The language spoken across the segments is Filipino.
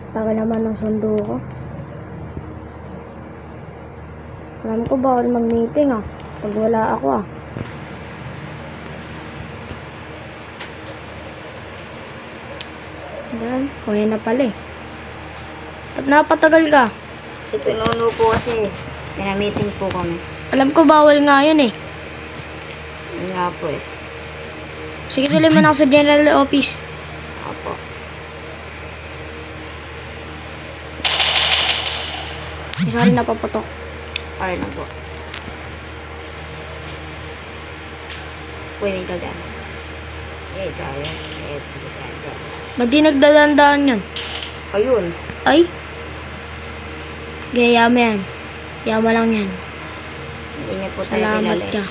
Tagal naman ng sundo ko. Alam ko bawal mag-meeting pag wala ako Yan, kuya na pala Ba't napatagal ka? Si Pinuno po kasi, pinamiting po kami. Alam ko bawal nga yun Yun nga po Sige, tuloy mo na ako sa general office. Apo. Sorry, napapatok. Ay na po. Pwede ka dyan. Ba't di nagdadaan yun? Ayun. Ay? Gaya mo yan. Yama lang yan. Hindi niya po tayo Salamat kilala ka.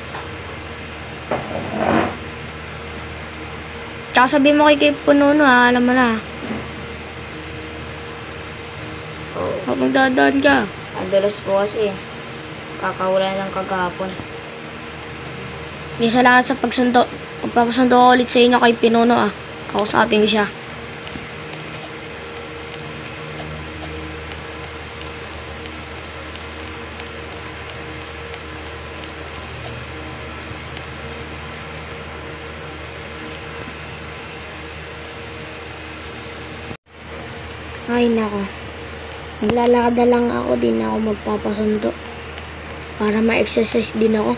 Tsaka sabi mo kay Pununo alam mo na. Oo. Huwag magdadaan ka. Ang dulas po kasi. Kakawala ng kagahapon. Hindi salamat sa pagsundo. Magpapasundo ko ulit sa inyo kay Pinuno Kausapin ko siya. Ay nako. Maglalakad na lang ako, di na ako magpapasundo. Para ma-exercise din ako.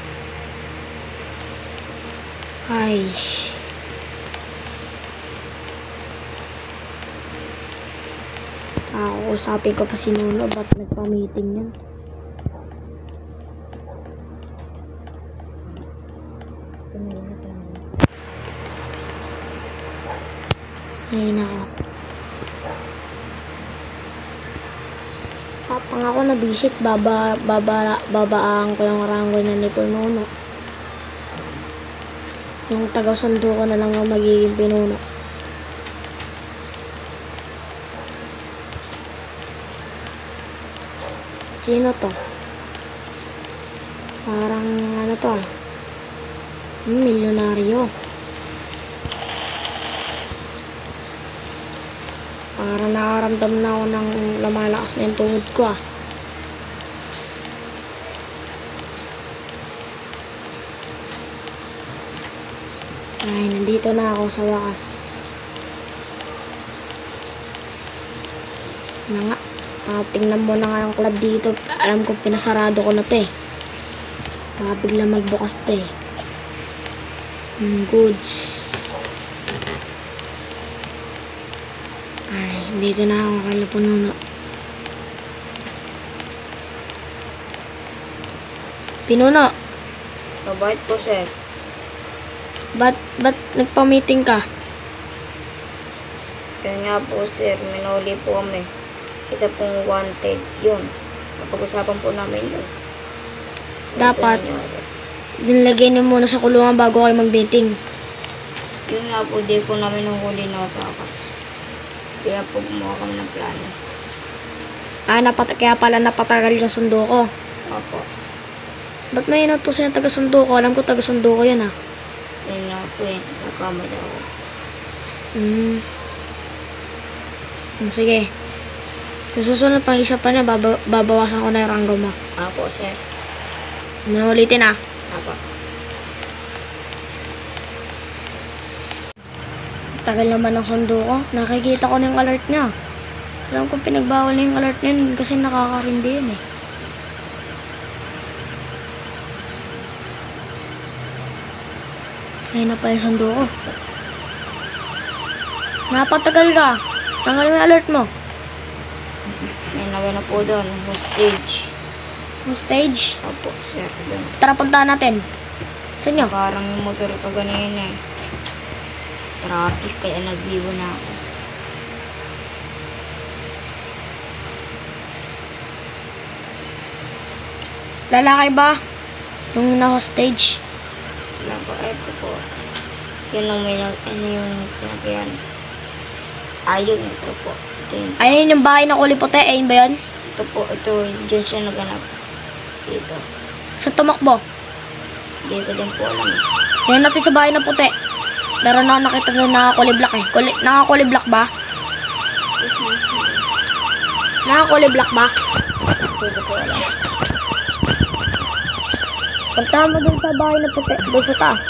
Ay. Usapin ko pa si Nuno, ba't nagpa-meeting yan? Ay nako. Pang ako nabisit, babaan ko yung ranggoy na ni Pinuno. Yung taga-sundo ko na lang ang magiging Pinuno. Sino to? Parang ano to milyonaryo. Parang nakaramdam na ako ng lumalakas na yung tuhod ko Ay, nandito na ako sa wakas. Na nga. Tingnan mo na nga yung club dito. Alam ko pinasarado ko na to bigla magbukas to goods. Ay, dito na ako kay Pununo. Pinuno. Mabait po, sir. Ba't nagpa-meeting ka? Yun nga po, sir. Minuli po kami. Isa pong wanted. Yun. Napag-usapan po namin yun. Dapat nilagay niyo muna sa kulungan bago kayo mag-meeting. Yun nga po, di po namin nahuli na takas. Kaya po gumawa kami ng plano. Kaya pala napatagal yung sundo ko. Opo. Ba't may inutusan yung taga-sundo ko? Alam ko taga-sundo ko yan Yun nga po nakamali ako. Sige. Sa susunod pang isa pa na, babawasan ko na yung ranggo mo. Opo, sir. Ulitin Opo. Tagal naman ng sundo ko. Nakikita ko na yung alert niya. Alam ko pinagbawal na yung alert niya kasi nakakarindi yun Ayun na pala yung sundo ko. Napatagal ka. Tanggal mo yung alert mo. May nawa na po doon. Hostage. Hostage? Opo, sir. Doon. Tara, puntahan natin. Saan nyo? Parang yung motor ko ganyan Traffic, kaya nagbibo na ako. Lalaki ba? Yung na-hostage? Wala po, eto po. Yun lang may yung sinakyan. Ayun, ito po. Ayun yung bahay na kulay puti. Ayun ba yun? Ito po, dyan siya naganap. Dito. Sa tumakbo? Hindi ko din po alam Tingnan natin sa bahay na puti. Pero nakakita na nakakulay black Nakakulay black ba? Nakakulay black ba? Hindi ko po alam. Punta mo dun sa bahay na puti, dun sa taas.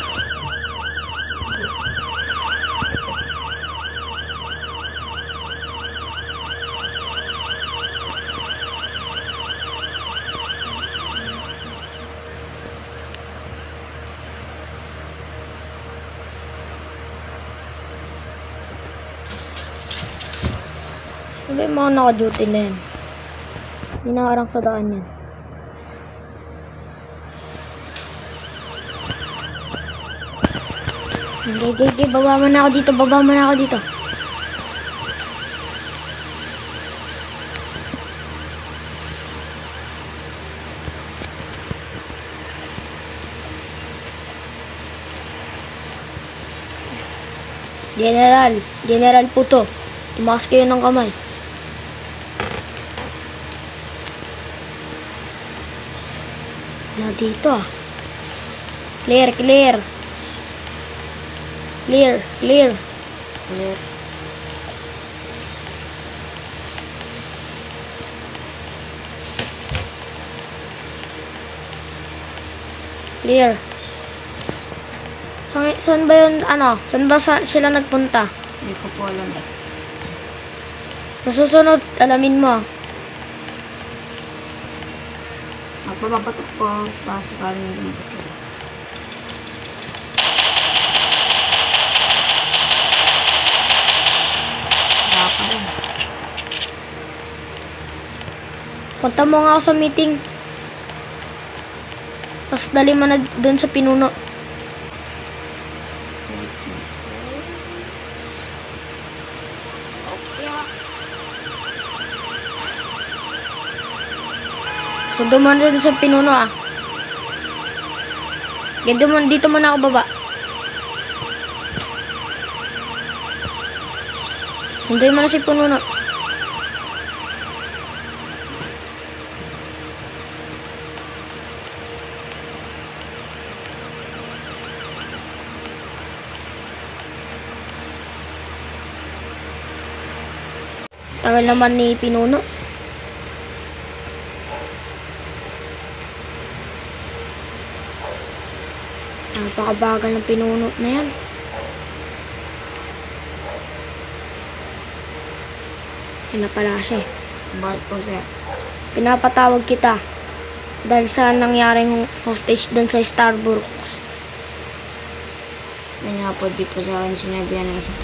Sabi yung mga naka-duty na yan. Hindi nakaarang sa daan yan. Okay, baba mo na ako dito, baba mo na ako dito. General Puto. Tumakas kayo ng kamay. Na dito ah. Clear. Clear. Clear. Saan ba yun, saan ba sila nagpunta? Hindi ko po alam. Sa susunod, alamin mo. Magpapapatok po para sakaling hindi po sila. Wala pa rin. Punta mo nga ako sa meeting. Tapos dali mo na dun sa pinuno. Punta mo na dun sa pinuno ah. Dito mo na ako baba. Sunduin mo na si pinuno. Tagal naman ni pinuno. Napakabagal ng pinuno na yan. Yan na pala siya eh. Bakit po, sir? Pinapatawag kita dahil sa nangyaring hostage doon sa Starbucks. Yan nga po, di po sa akin sinabihan ng isang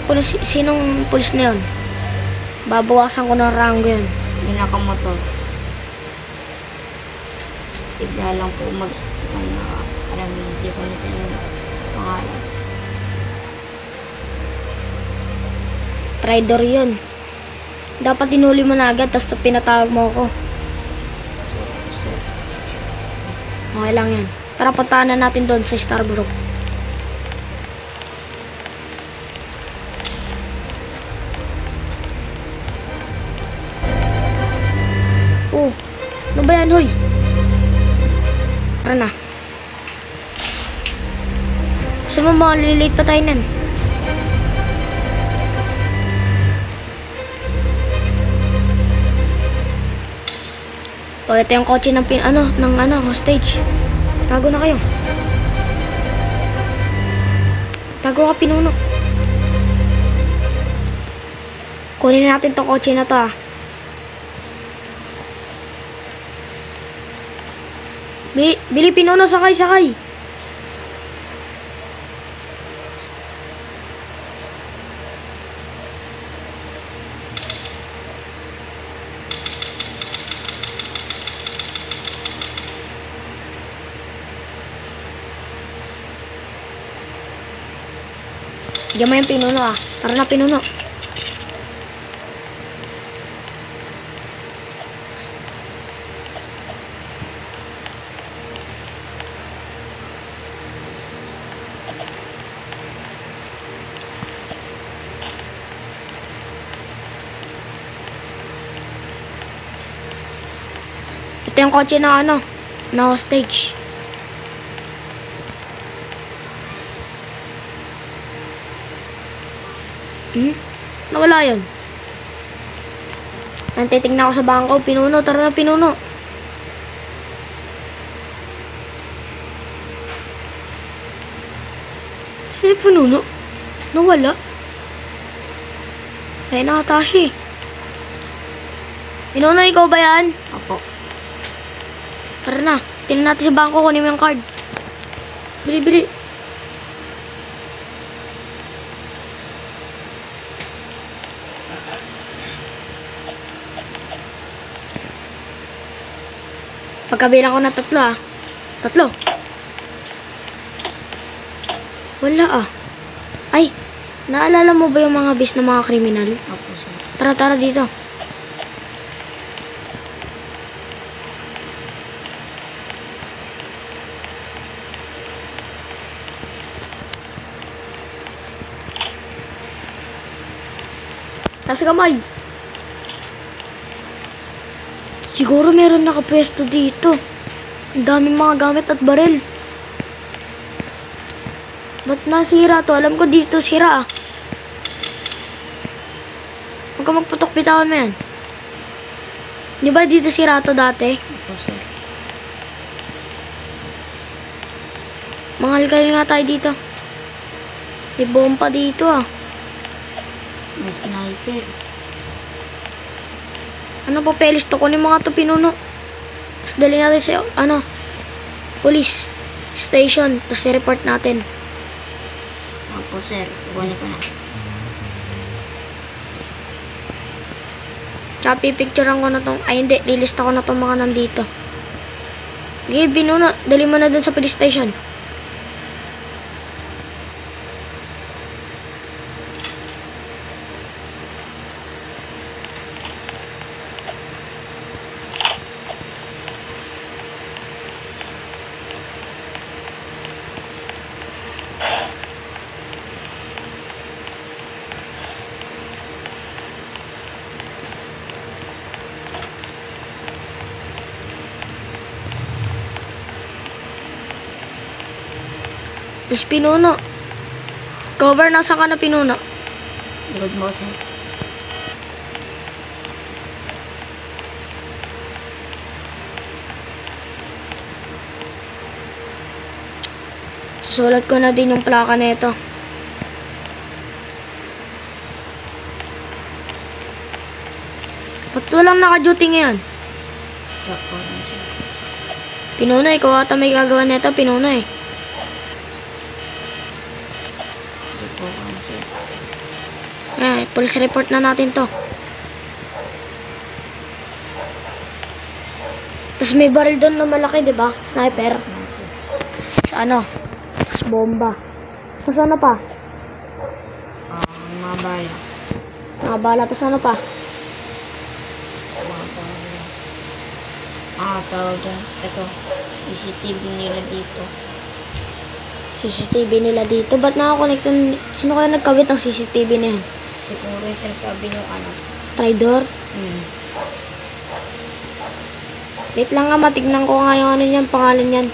polis. Sinong pulis na yun? Babawasan ko ng rango yun. Yung nakamotor. Bigla lang po umalis ko na alam hindi ko nito yung pangalan. Traidor yun. Dapat tinuli mo na agad, tapos pinatawag mo ako. So, Okay lang yan. Tara, puntahan na natin doon sa Starbucks. Oh, ano ba yan, hoy? Tara na. Gusto mo malilate pa tayo nan? O, ito yung kotse ng hostage. Tago na kayo. Tago ka, pinuno. Kunin na natin tong kotse na to ah. Bili, pinuno, sakay. Diyan mo yung pinuno ah. Tara na, pinuno. Ito yung kotse na na hostage. Nawala yun. Nantitignan ako sa bangko. Pinuno, tara na pinuno. Sino yung pinuno? Nawala. Ay, nakatashi. Pinuno, ikaw ba yan? Opo. Tara na. Tingnan natin sa bangko. Kunin mo yung card. Bili, bili. Pagkabilang ko na 3 ah. 3. Wala ah. Ay, naalala mo ba yung mga bis ng mga kriminal? Opo, sir. Tara, tara dito. Taas kamay. Siguro meron nakapwesto dito. Ang daming mga gamit at baril. Ba't nasira to? Alam ko dito sira ah. Huwag ka magputok, bitawan mo yan. Di ba dito sira to dati? Opo, sir. Mangalkal nga tayo dito. May bomba dito ah. May sniper. Ano papeles to? Kunin mga to pinuno. Tapos dali natin sa, police station. Tapos i-report natin. Opo, sir. Kukunin ko na. Tsaka pipicturean ko na tong, ay hindi, lilista ko na tong mga nandito. Okay, pinuno. Dali mo na dun sa police station. Is pinuno. Cover, nasaan ka na pinuno? Good mo, sir. Susulat ko na din yung plaka na ito. Ba't walang naka-duty ngayon? Opo, sir. Pinuno, ikaw ata may gagawa nito, pinuno eh. Opo, sir. Police report na natin to. Tapos may baril doon na malaki, di ba? Sniper. Ano? Tapos bomba. Tapos ano pa? Mga bala. Mga bala. Tapos ano pa? Mga bala. Tawag dyan. Ito. CCTV nila dito. CCTV nila dito. Ba't nakakonect yung... Sino kaya nagkabit ng CCTV na yan? Siguro yung sinasabi nyo Traidor? Wait lang nga, matignan ko nga yung ano niyan, pangalan niyan.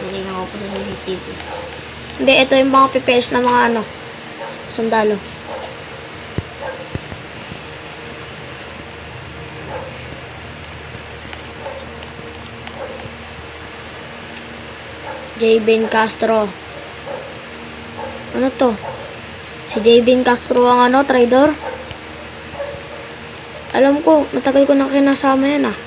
Hindi na ako po sa CCTV. Hindi, ito yung mga PPS na mga sundalo. J. Ben Castro. Ano to? Si J. Ben Castro ang traidor? Alam ko, matagal ko na kinasama yan ah.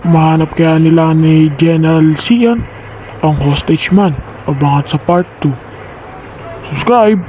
Mahanap kaya nila ni General Cian ang hostage man. Abangan sa part 2. Subscribe!